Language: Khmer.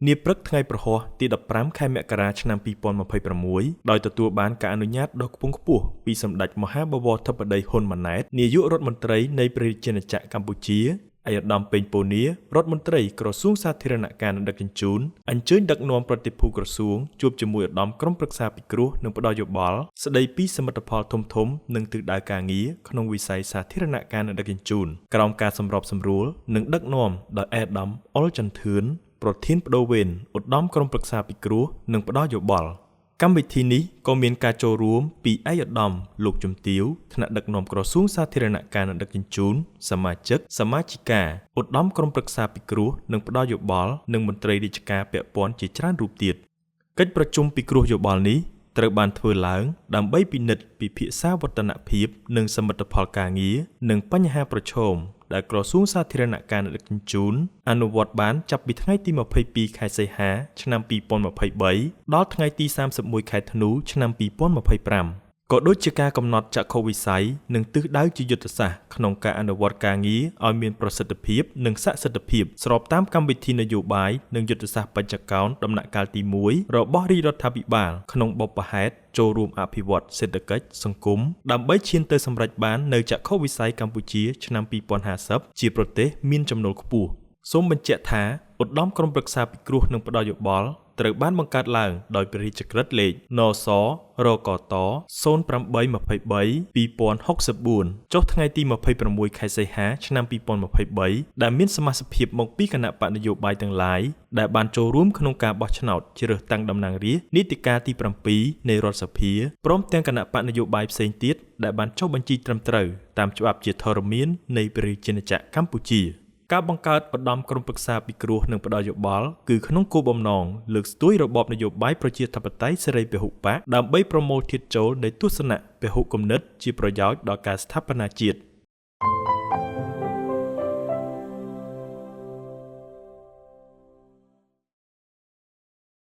នាព្រឹកថ្ងៃប្រហោះទី15ខែមករាឆ្នាំ2026ដោយទទួលបានការអនុញ្ញាតដ៏ខ្ពង់ខ្ពស់ពីសម្ដេចមហាបវរធិបតីហ៊ុនម៉ាណែតនាយករដ្ឋមន្ត្រីនៃព្រះរាជាណាចក្រកម្ពុជាឯកឧត្តមពេញពូនីរដ្ឋមន្ត្រីក្រសួងសាធារណការនិងដឹកជញ្ជូនអញ្ជើញដឹកនាំប្រតិភូក្រសួងជួបជាមួយឧត្តមក្រុមប្រឹក្សាពិគ្រោះនិងផ្ដល់យោបល់ស្ដីពីសមិទ្ធផលធំៗនិងទិសដៅការងារក្នុងវិស័យសាធារណការនិងដឹកជញ្ជូនក្រោមការសម្របសម្រួលនិងដឹកនាំដោយឯកឧត្តមអុលចន្ទធឿនប្រធានបដូវវេនឧត្តមក្រុមប្រឹក្សាពិគ្រោះនិងផ្ដល់យោបល់កម្មវិធីនេះក៏មានការចូលរួមពីឯកឧត្តមលោកជំទាវថ្នាក់ដឹកនាំក្រសួងសាធារណការនិងដឹកជញ្ជូនសមាជិកសមាជិកាឧត្តមក្រុមប្រឹក្សាពិគ្រោះនិងផ្ដល់យោបល់និងមន្ត្រីរាជការពាក់ព័ន្ធជាច្រើនរូបទៀតកិច្ចប្រជុំពិគ្រោះយោបល់នេះត្រូវបានធ្វើឡើងដើម្បីពិនិត្យពិភាក្សាវឌ្ឍនភាពនិងសមិទ្ធផលការងារនិងបញ្ហាប្រឈមដែលក្រសួងសាធារណការនិងដឹកជញ្ជូនអនុវត្តបានចាប់ពីថ្ងៃទី22ខែសីហាឆ្នាំ2023ដល់ថ្ងៃទី31ខែធ្នូឆ្នាំ2025ក៏ដូចជាការកំណត់ចក្ខុវិស័យនិងទិសដៅជាយុទ្ធសាស្ត្រក្នុងការអនុវត្តការងារឲ្យមានប្រសិទ្ធភាពនិងស័ក្តិសិទ្ធិភាពស្របតាមកម្មវិធីនយោបាយនិងយុទ្ធសាស្ត្របញ្ចកោណដំណាក់កាលទី1របស់រាជរដ្ឋាភិបាលក្នុងបុព្វហេតុចូលរួមអភិវឌ្ឍសេដ្ឋកិច្ចសង្គមដើម្បីឈានទៅសម្រេចបាននៅចក្ខុវិស័យកម្ពុជាឆ្នាំ2050ជាប្រទេសមានចំណូលខ្ពស់សូមបញ្ជាក់ថាឧត្តមក្រុមប្រឹក្សាពិគ្រោះនិងផ្ដល់យោបល់ត្រូវបានបង្កើតឡើងដោយព្រះរាជក្រឹត្យលេខនសរកត0823 2064ចុះថ្ងៃទី26ខែសីហាឆ្នាំ2023ដែលមានសមាជិកមកពីគណៈបកនយោបាយទាំងឡាយដែលបានចូលរួមក្នុងការបោះឆ្នោតជ្រើសតាំងតំណាងរាស្ត្រនីតិកាលទី7នៃរដ្ឋសភាព្រមទាំងគណៈបកនយោបាយផ្សេងទៀតដែលបានចុះបញ្ជីត្រឹមត្រូវតាមច្បាប់ជាធរមាននៃព្រះរាជាណាចក្រកម្ពុជាការបង្កើតឧត្តមក្រុមប្រឹក្សាពិគ្រោះនិងផ្ដល់យោបល់គឺក្នុងគោលបំណងលើកស្ទួយរបបនយោបាយប្រជាធិបតេយ្យសេរីពហុបកដើម្បីប្រមូលធាតុចូលនៃទស្សនៈពហុគំនិតជាប្រយោជន៍ដល់ការស្ថាបនាជាតិ